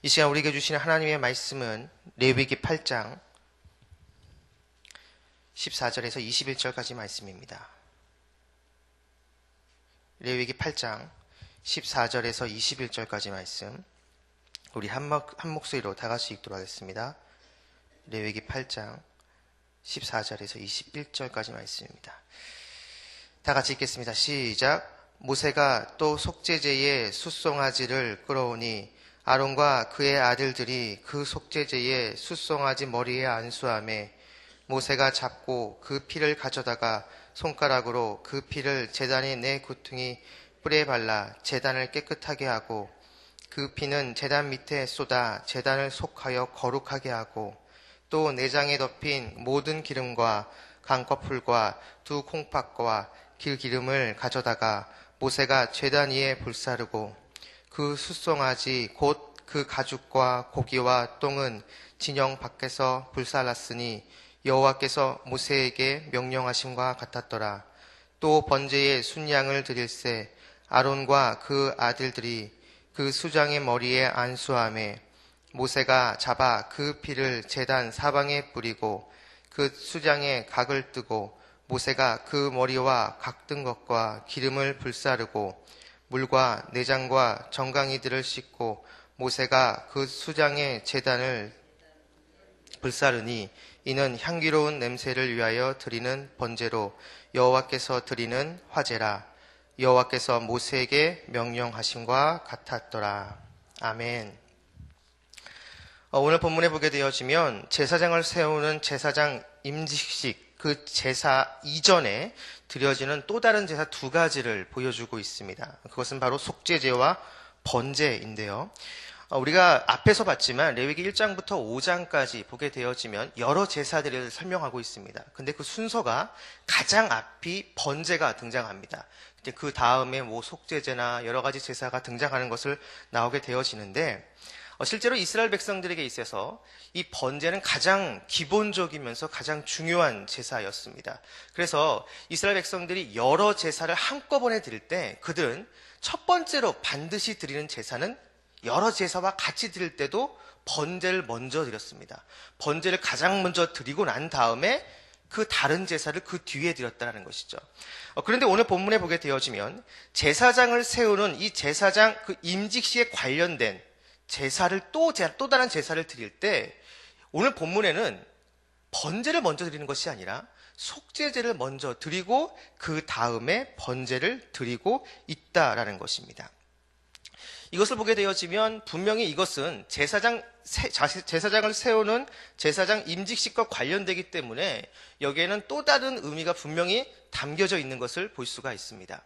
이 시간 우리에게 주시는 하나님의 말씀은 레위기 8장 14절에서 21절까지 말씀입니다. 레위기 8장 14절에서 21절까지 말씀, 우리 한 목소리로 다 같이 읽도록 하겠습니다. 레위기 8장 14절에서 21절까지 말씀입니다. 다 같이 읽겠습니다. 시작. 모세가 또 속죄제의 숫송아지를 끌어오니 아론과 그의 아들들이 그 속죄제의 숫송아지 머리에 안수하며 모세가 잡고 그 피를 가져다가 손가락으로 그 피를 제단의 네 구퉁이 뿔에 발라 제단을 깨끗하게 하고 그 피는 제단 밑에 쏟아 제단을 속하여 거룩하게 하고 또 내장에 덮인 모든 기름과 강꺼풀과 두 콩팥과 길기름을 가져다가 모세가 제단 위에 불사르고 그 숫송아지 곧 그 가죽과 고기와 똥은 진영 밖에서 불살랐으니 여호와께서 모세에게 명령하심과 같았더라. 또 번제의 순양을 드릴새 아론과 그 아들들이 그 수장의 머리에 안수하며 모세가 잡아 그 피를 제단 사방에 뿌리고 그 수장의 각을 뜨고 모세가 그 머리와 각 뜬 것과 기름을 불사르고 물과 내장과 정강이들을 씻고 모세가 그 수장의 제단을 불사르니 이는 향기로운 냄새를 위하여 드리는 번제로 여호와께서 드리는 화제라. 여호와께서 모세에게 명령하심과 같았더라. 아멘. 오늘 본문에 보게 되어지면 제사장을 세우는 제사장 임직식, 그 제사 이전에 드려지는 또 다른 제사 두 가지를 보여주고 있습니다. 그것은 바로 속죄제와 번제인데요. 우리가 앞에서 봤지만 레위기 1장부터 5장까지 보게 되어지면 여러 제사들을 설명하고 있습니다. 근데 그 순서가 가장 앞이 번제가 등장합니다. 그 다음에 속죄제나 여러 가지 제사가 등장하는 것을 나오게 되어지는데, 실제로 이스라엘 백성들에게 있어서 이 번제는 가장 기본적이면서 가장 중요한 제사였습니다. 그래서 이스라엘 백성들이 여러 제사를 한꺼번에 드릴 때 그들은 첫 번째로 반드시 드리는 제사는 여러 제사와 같이 드릴 때도 번제를 먼저 드렸습니다. 번제를 가장 먼저 드리고 난 다음에 그 다른 제사를 그 뒤에 드렸다는 것이죠. 그런데 오늘 본문에 보게 되어지면 제사장을 세우는 이 제사장 그 임직시에 관련된 제사를 또 다른 제사를 드릴 때 오늘 본문에는 번제를 먼저 드리는 것이 아니라 속죄제를 먼저 드리고 그 다음에 번제를 드리고 있다라는 것입니다. 이것을 보게 되어지면 분명히 이것은 제사장을 세우는 제사장 임직식과 관련되기 때문에 여기에는 또 다른 의미가 분명히 담겨져 있는 것을 볼 수가 있습니다.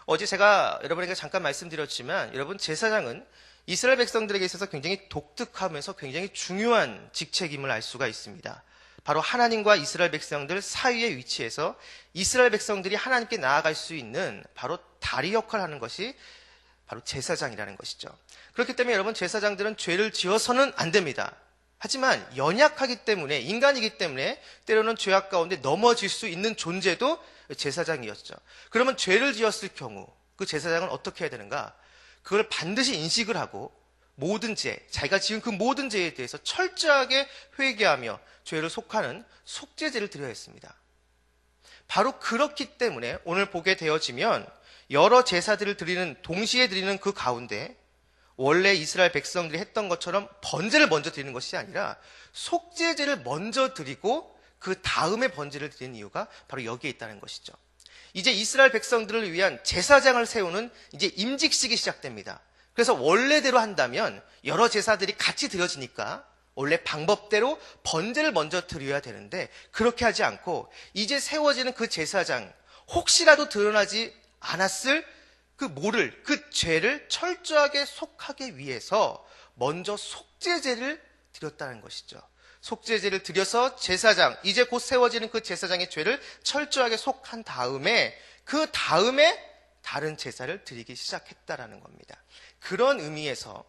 어제 제가 여러분에게 잠깐 말씀드렸지만 여러분, 제사장은 이스라엘 백성들에게 있어서 굉장히 독특하면서 굉장히 중요한 직책임을 알 수가 있습니다. 바로 하나님과 이스라엘 백성들 사이에 위치해서 이스라엘 백성들이 하나님께 나아갈 수 있는 바로 다리 역할을 하는 것이 바로 제사장이라는 것이죠. 그렇기 때문에 여러분, 제사장들은 죄를 지어서는 안 됩니다. 하지만 연약하기 때문에, 인간이기 때문에 때로는 죄악 가운데 넘어질 수 있는 존재도 제사장이었죠. 그러면 죄를 지었을 경우 그 제사장은 어떻게 해야 되는가? 그걸 반드시 인식을 하고 모든 죄, 자기가 지은 그 모든 죄에 대해서 철저하게 회개하며 죄를 속하는 속죄제를 드려야 했습니다. 바로 그렇기 때문에 오늘 보게 되어지면 여러 제사들을 동시에 드리는 그 가운데 원래 이스라엘 백성들이 했던 것처럼 번제를 먼저 드리는 것이 아니라 속죄제를 먼저 드리고 그 다음에 번제를 드리는 이유가 바로 여기에 있다는 것이죠. 이제 이스라엘 백성들을 위한 제사장을 세우는 이제 임직식이 시작됩니다. 그래서 원래대로 한다면 여러 제사들이 같이 드려지니까 원래 방법대로 번제를 먼저 드려야 되는데 그렇게 하지 않고 이제 세워지는 그 제사장, 혹시라도 드러나지 않았을 그 죄를 철저하게 속하기 위해서 먼저 속죄제를 드렸다는 것이죠. 속죄제를 드려서 제사장, 이제 곧 세워지는 그 제사장의 죄를 철저하게 속한 다음에 그 다음에 다른 제사를 드리기 시작했다라는 겁니다. 그런 의미에서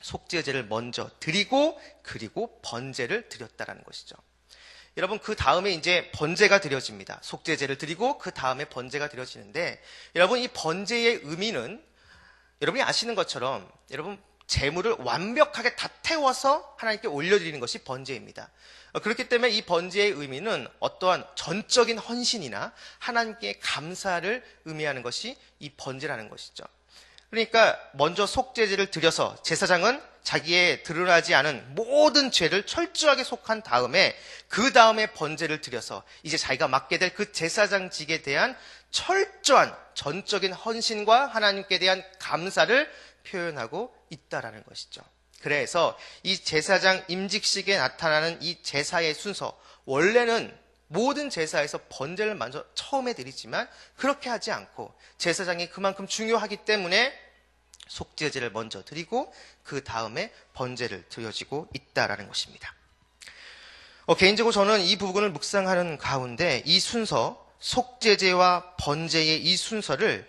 속죄제를 먼저 드리고 그리고 번제를 드렸다라는 것이죠. 여러분, 그 다음에 이제 번제가 드려집니다. 속죄제를 드리고 그 다음에 번제가 드려지는데, 여러분, 이 번제의 의미는 여러분이 아시는 것처럼 여러분 재물을 완벽하게 다 태워서 하나님께 올려드리는 것이 번제입니다. 그렇기 때문에 이 번제의 의미는 어떠한 전적인 헌신이나 하나님께 감사를 의미하는 것이 이 번제라는 것이죠. 그러니까 먼저 속죄제를 드려서 제사장은 자기의 드러나지 않은 모든 죄를 철저하게 속한 다음에 그 다음에 번제를 드려서 이제 자기가 맡게 될 그 제사장직에 대한 철저한 전적인 헌신과 하나님께 대한 감사를 표현하고 있다라는 것이죠. 그래서 이 제사장 임직식에 나타나는 이 제사의 순서, 원래는 모든 제사에서 번제를 먼저 처음에 드리지만 그렇게 하지 않고 제사장이 그만큼 중요하기 때문에 속죄제를 먼저 드리고 그 다음에 번제를 드려지고 있다라는 것입니다. 개인적으로 저는 이 부분을 묵상하는 가운데 이 순서, 속죄제와 번제의 이 순서를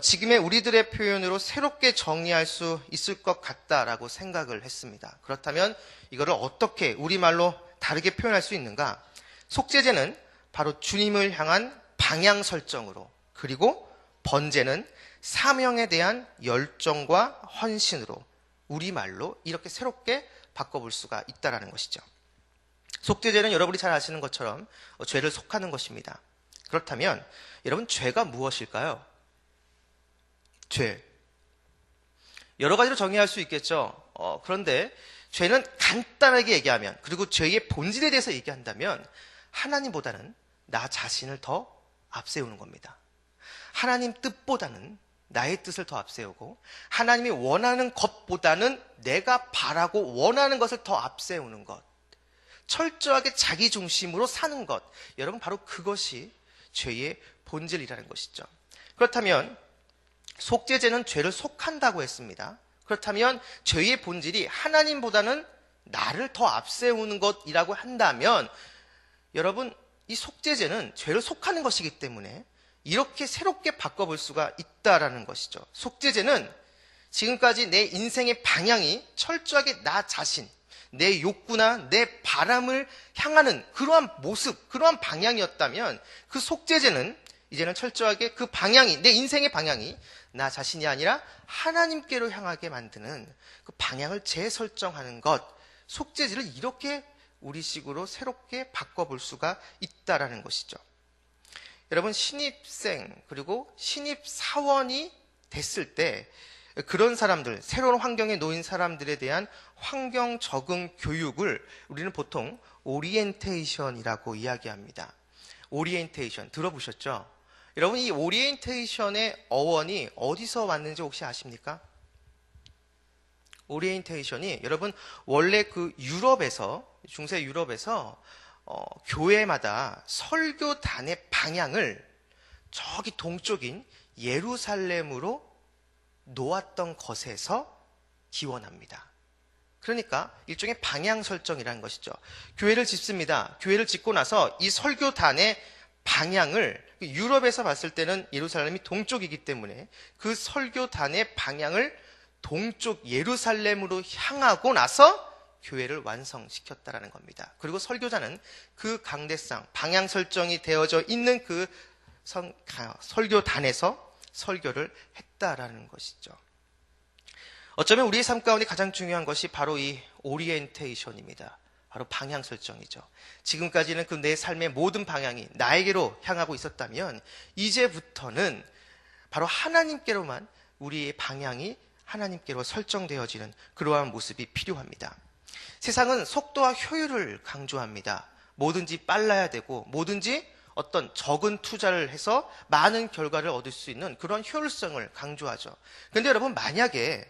지금의 우리들의 표현으로 새롭게 정리할 수 있을 것 같다라고 생각을 했습니다. 그렇다면 이거를 어떻게 우리말로 다르게 표현할 수 있는가? 속죄제는 바로 주님을 향한 방향 설정으로, 그리고 번제는 사명에 대한 열정과 헌신으로 우리말로 이렇게 새롭게 바꿔볼 수가 있다는 것이죠. 속죄제는 여러분이 잘 아시는 것처럼 죄를 속하는 것입니다. 그렇다면 여러분, 죄가 무엇일까요? 죄. 여러 가지로 정의할 수 있겠죠. 그런데 죄는 간단하게 얘기하면, 그리고 죄의 본질에 대해서 얘기한다면 하나님보다는 나 자신을 더 앞세우는 겁니다. 하나님 뜻보다는 나의 뜻을 더 앞세우고 하나님이 원하는 것보다는 내가 바라고 원하는 것을 더 앞세우는 것, 철저하게 자기 중심으로 사는 것, 여러분 바로 그것이 죄의 본질이라는 것이죠. 그렇다면 속죄제는 죄를 속한다고 했습니다. 그렇다면 죄의 본질이 하나님보다는 나를 더 앞세우는 것이라고 한다면 여러분, 이 속죄제는 죄를 속하는 것이기 때문에 이렇게 새롭게 바꿔볼 수가 있다라는 것이죠. 속죄제는 지금까지 내 인생의 방향이 철저하게 나 자신, 내 욕구나 내 바람을 향하는 그러한 모습, 그러한 방향이었다면 그 속죄제는 이제는 철저하게 그 방향이, 내 인생의 방향이 나 자신이 아니라 하나님께로 향하게 만드는 그 방향을 재설정하는 것, 속죄제를 이렇게 우리식으로 새롭게 바꿔볼 수가 있다라는 것이죠. 여러분, 신입생 그리고 신입사원이 됐을 때 그런 사람들, 새로운 환경에 놓인 사람들에 대한 환경 적응 교육을 우리는 보통 오리엔테이션이라고 이야기합니다. 오리엔테이션 들어보셨죠? 여러분, 이 오리엔테이션의 어원이 어디서 왔는지 혹시 아십니까? 오리엔테이션이 여러분 원래 그 유럽에서, 중세 유럽에서 교회마다 설교단의 방향을 저기 동쪽인 예루살렘으로 놓았던 것에서 기원합니다. 그러니까 일종의 방향 설정이라는 것이죠. 교회를 짓습니다. 교회를 짓고 나서 이 설교단의 방향을, 유럽에서 봤을 때는 예루살렘이 동쪽이기 때문에 그 설교단의 방향을 동쪽 예루살렘으로 향하고 나서 교회를 완성시켰다라는 겁니다. 그리고 설교자는 그 강대상, 방향 설정이 되어져 있는 그 설교단에서 설교를 했다라는 것이죠. 어쩌면 우리의 삶 가운데 가장 중요한 것이 바로 이 오리엔테이션입니다. 바로 방향 설정이죠. 지금까지는 그 내 삶의 모든 방향이 나에게로 향하고 있었다면 이제부터는 바로 하나님께로만 우리의 방향이 하나님께로 설정되어지는 그러한 모습이 필요합니다. 세상은 속도와 효율을 강조합니다. 뭐든지 빨라야 되고 뭐든지 어떤 적은 투자를 해서 많은 결과를 얻을 수 있는 그런 효율성을 강조하죠. 그런데 여러분, 만약에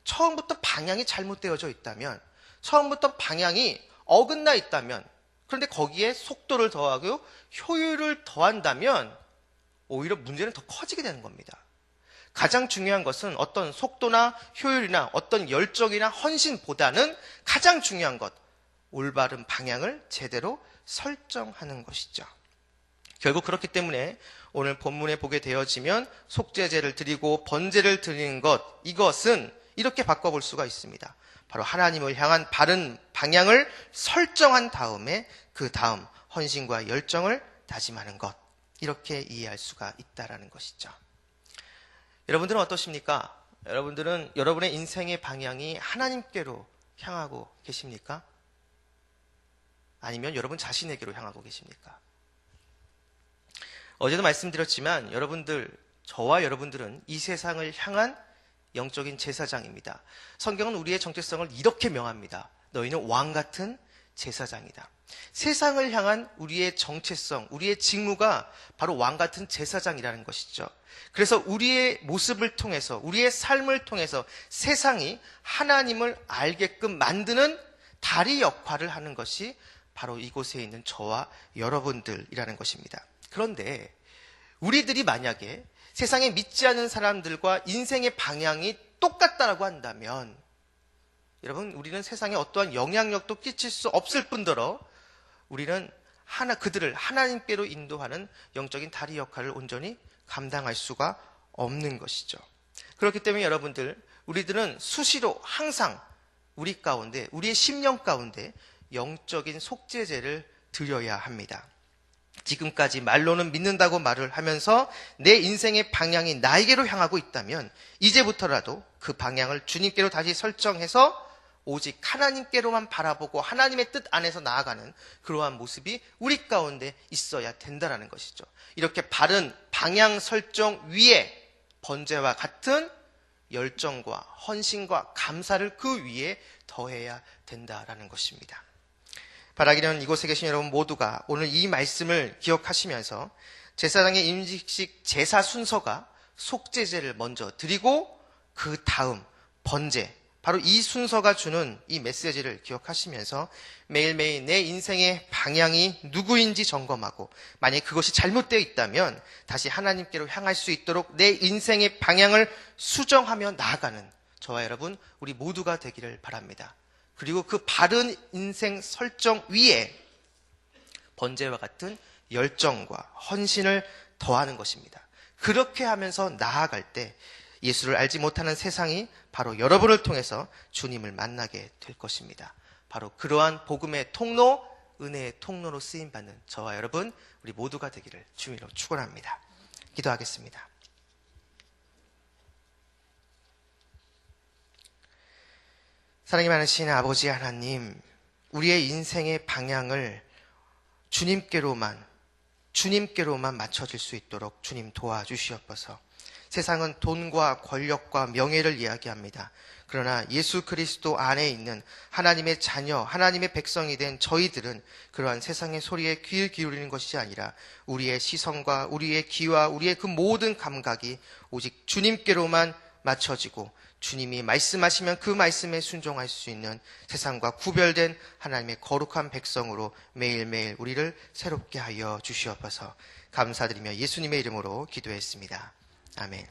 처음부터 방향이 잘못되어져 있다면, 처음부터 방향이 어긋나 있다면, 그런데 거기에 속도를 더하고 효율을 더한다면 오히려 문제는 더 커지게 되는 겁니다. 가장 중요한 것은 어떤 속도나 효율이나 어떤 열정이나 헌신보다는 가장 중요한 것, 올바른 방향을 제대로 설정하는 것이죠. 결국 그렇기 때문에 오늘 본문에 보게 되어지면 속죄제를 드리고 번제를 드리는 것, 이것은 이렇게 바꿔볼 수가 있습니다. 바로 하나님을 향한 바른 방향을 설정한 다음에 그 다음 헌신과 열정을 다짐하는 것, 이렇게 이해할 수가 있다라는 것이죠. 여러분들은 어떠십니까? 여러분들은 여러분의 인생의 방향이 하나님께로 향하고 계십니까? 아니면 여러분 자신에게로 향하고 계십니까? 어제도 말씀드렸지만 저와 여러분들은 이 세상을 향한 영적인 제사장입니다. 성경은 우리의 정체성을 이렇게 명합니다. 너희는 왕 같은 제사장이다. 세상을 향한 우리의 정체성, 우리의 직무가 바로 왕 같은 제사장이라는 것이죠. 그래서 우리의 모습을 통해서, 우리의 삶을 통해서 세상이 하나님을 알게끔 만드는 다리 역할을 하는 것이 바로 이곳에 있는 저와 여러분들이라는 것입니다. 그런데 우리들이 만약에 세상에 믿지 않는 사람들과 인생의 방향이 똑같다라고 한다면 여러분, 우리는 세상에 어떠한 영향력도 끼칠 수 없을 뿐더러 우리는 그들을 하나님께로 인도하는 영적인 다리 역할을 온전히 감당할 수가 없는 것이죠. 그렇기 때문에 여러분들, 우리들은 수시로 항상 우리 가운데, 우리의 심령 가운데 영적인 속죄제를 드려야 합니다. 지금까지 말로는 믿는다고 말을 하면서 내 인생의 방향이 나에게로 향하고 있다면 이제부터라도 그 방향을 주님께로 다시 설정해서 오직 하나님께로만 바라보고 하나님의 뜻 안에서 나아가는 그러한 모습이 우리 가운데 있어야 된다는 것이죠. 이렇게 바른 방향 설정 위에 번제와 같은 열정과 헌신과 감사를 그 위에 더해야 된다라는 것입니다. 바라기는 이곳에 계신 여러분 모두가 오늘 이 말씀을 기억하시면서 제사장의 임직식 제사 순서가 속죄제를 먼저 드리고 그 다음 번제, 바로 이 순서가 주는 이 메시지를 기억하시면서 매일매일 내 인생의 방향이 누구인지 점검하고 만약에 그것이 잘못되어 있다면 다시 하나님께로 향할 수 있도록 내 인생의 방향을 수정하며 나아가는 저와 여러분 우리 모두가 되기를 바랍니다. 그리고 그 바른 인생 설정 위에 번제와 같은 열정과 헌신을 더하는 것입니다. 그렇게 하면서 나아갈 때 예수를 알지 못하는 세상이 바로 여러분을 통해서 주님을 만나게 될 것입니다. 바로 그러한 복음의 통로, 은혜의 통로로 쓰임받는 저와 여러분 우리 모두가 되기를 주님으로 축원합니다. 기도하겠습니다. 사랑이 많으신 아버지 하나님, 우리의 인생의 방향을 주님께로만 맞춰질 수 있도록 주님 도와주시옵소서. 세상은 돈과 권력과 명예를 이야기합니다. 그러나 예수 그리스도 안에 있는 하나님의 자녀, 하나님의 백성이 된 저희들은 그러한 세상의 소리에 귀를 기울이는 것이 아니라 우리의 시선과 우리의 귀와 우리의 그 모든 감각이 오직 주님께로만 맞춰지고 주님이 말씀하시면 그 말씀에 순종할 수 있는 세상과 구별된 하나님의 거룩한 백성으로 매일매일 우리를 새롭게 하여 주시옵소서. 감사드리며 예수님의 이름으로 기도했습니다. 아멘.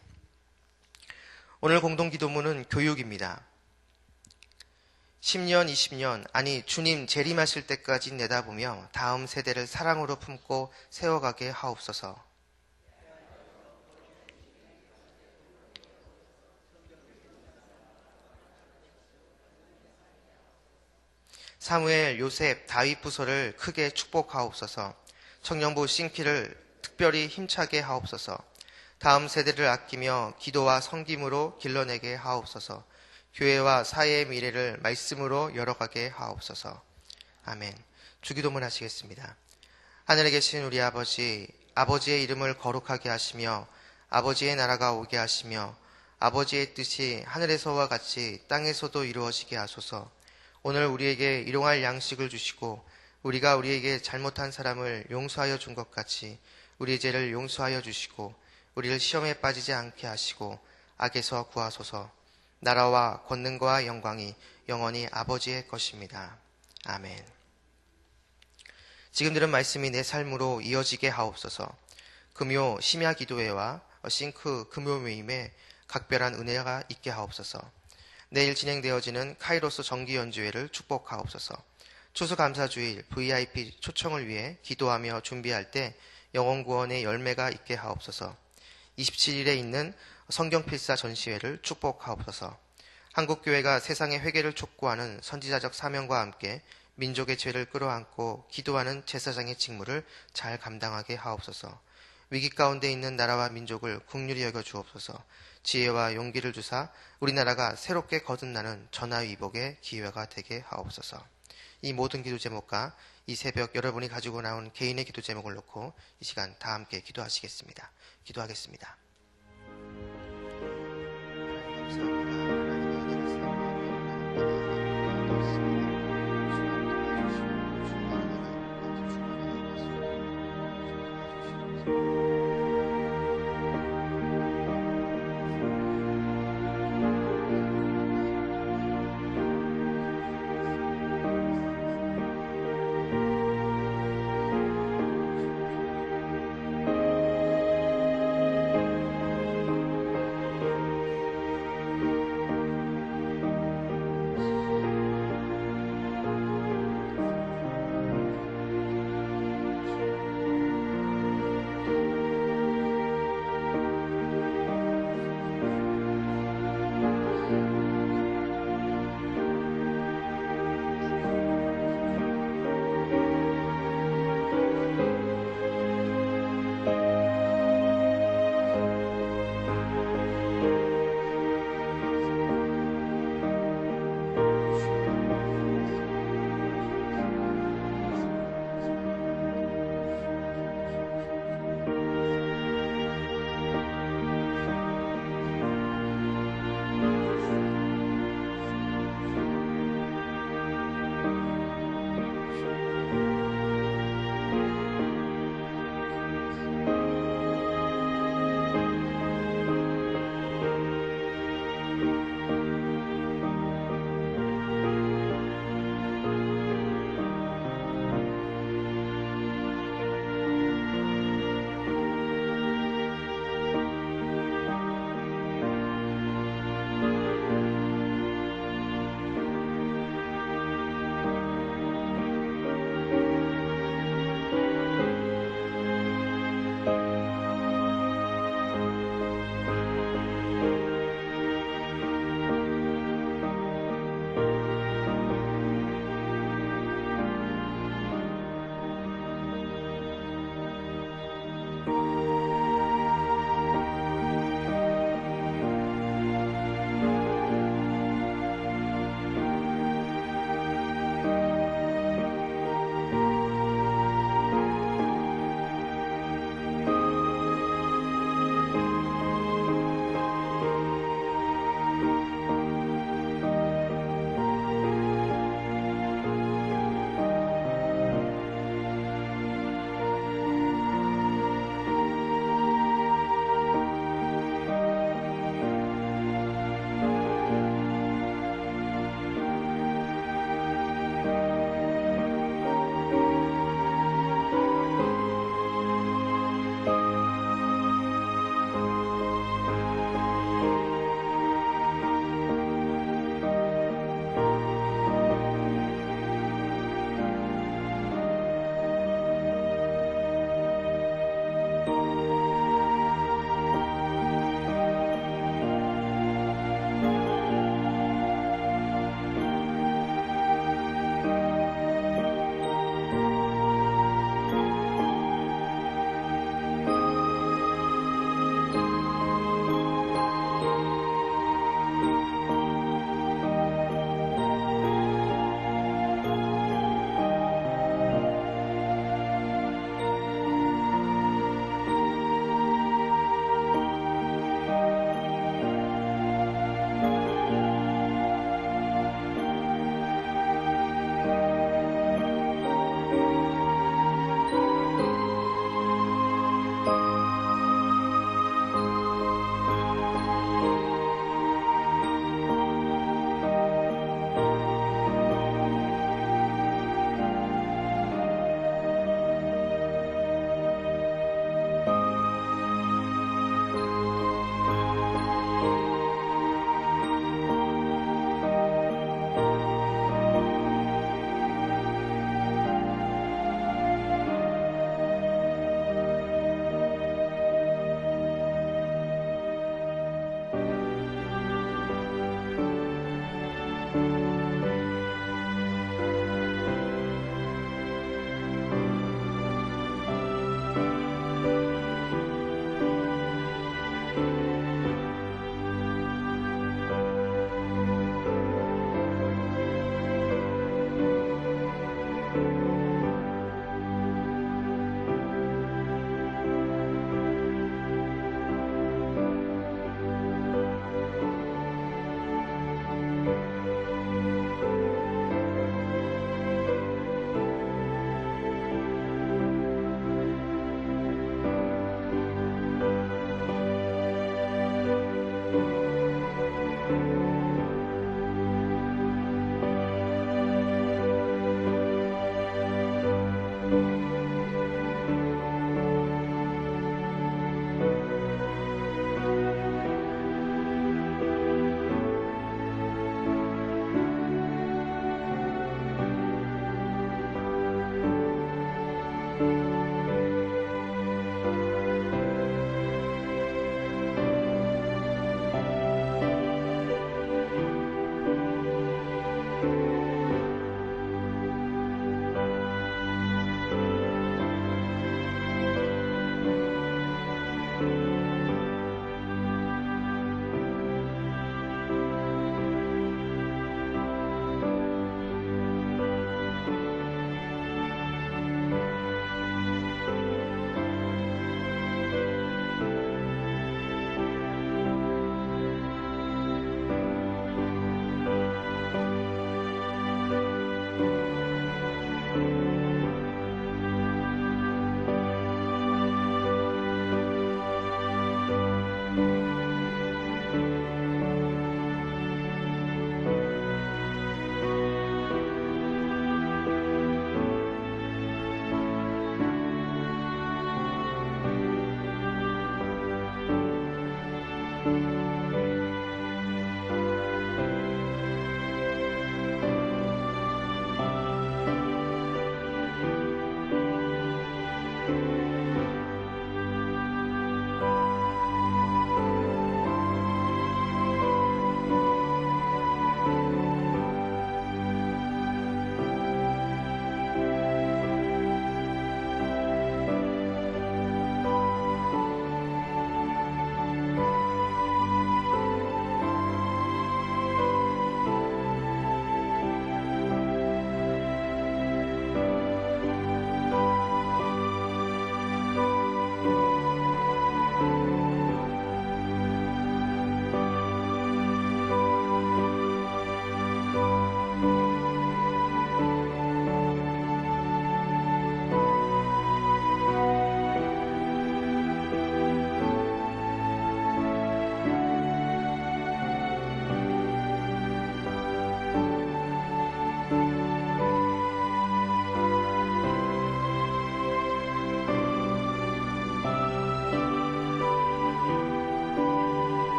오늘 공동기도문은 교육입니다. 10년, 20년, 아니 주님 재림하실 때까지 내다보며 다음 세대를 사랑으로 품고 세워가게 하옵소서. 사무엘, 요셉, 다윗 부서를 크게 축복하옵소서. 청년부 싱키를 특별히 힘차게 하옵소서. 다음 세대를 아끼며 기도와 섬김으로 길러내게 하옵소서. 교회와 사회의 미래를 말씀으로 열어가게 하옵소서. 아멘. 주기도문 하시겠습니다. 하늘에 계신 우리 아버지, 아버지의 이름을 거룩하게 하시며 아버지의 나라가 오게 하시며 아버지의 뜻이 하늘에서와 같이 땅에서도 이루어지게 하소서. 오늘 우리에게 일용할 양식을 주시고 우리가 우리에게 잘못한 사람을 용서하여 준 것 같이 우리의 죄를 용서하여 주시고 우리를 시험에 빠지지 않게 하시고 악에서 구하소서. 나라와 권능과 영광이 영원히 아버지의 것입니다. 아멘. 지금 들은 말씀이 내 삶으로 이어지게 하옵소서. 금요 심야 기도회와 싱크 금요 모임에 각별한 은혜가 있게 하옵소서. 내일 진행되어지는 카이로스 정기 연주회를 축복하옵소서. 추수감사주일 VIP 초청을 위해 기도하며 준비할 때 영혼구원의 열매가 있게 하옵소서. 27일에 있는 성경필사 전시회를 축복하옵소서. 한국교회가 세상의 회개를 촉구하는 선지자적 사명과 함께 민족의 죄를 끌어안고 기도하는 제사장의 직무를 잘 감당하게 하옵소서. 위기 가운데 있는 나라와 민족을 긍휼히 여겨 주옵소서. 지혜와 용기를 주사 우리나라가 새롭게 거듭나는 전화위복의 기회가 되게 하옵소서. 이 모든 기도 제목과 이 새벽 여러분이 가지고 나온 개인의 기도 제목을 놓고 이 시간 다 함께 기도하시겠습니다. 기도하겠습니다. 하나님 감사합니다.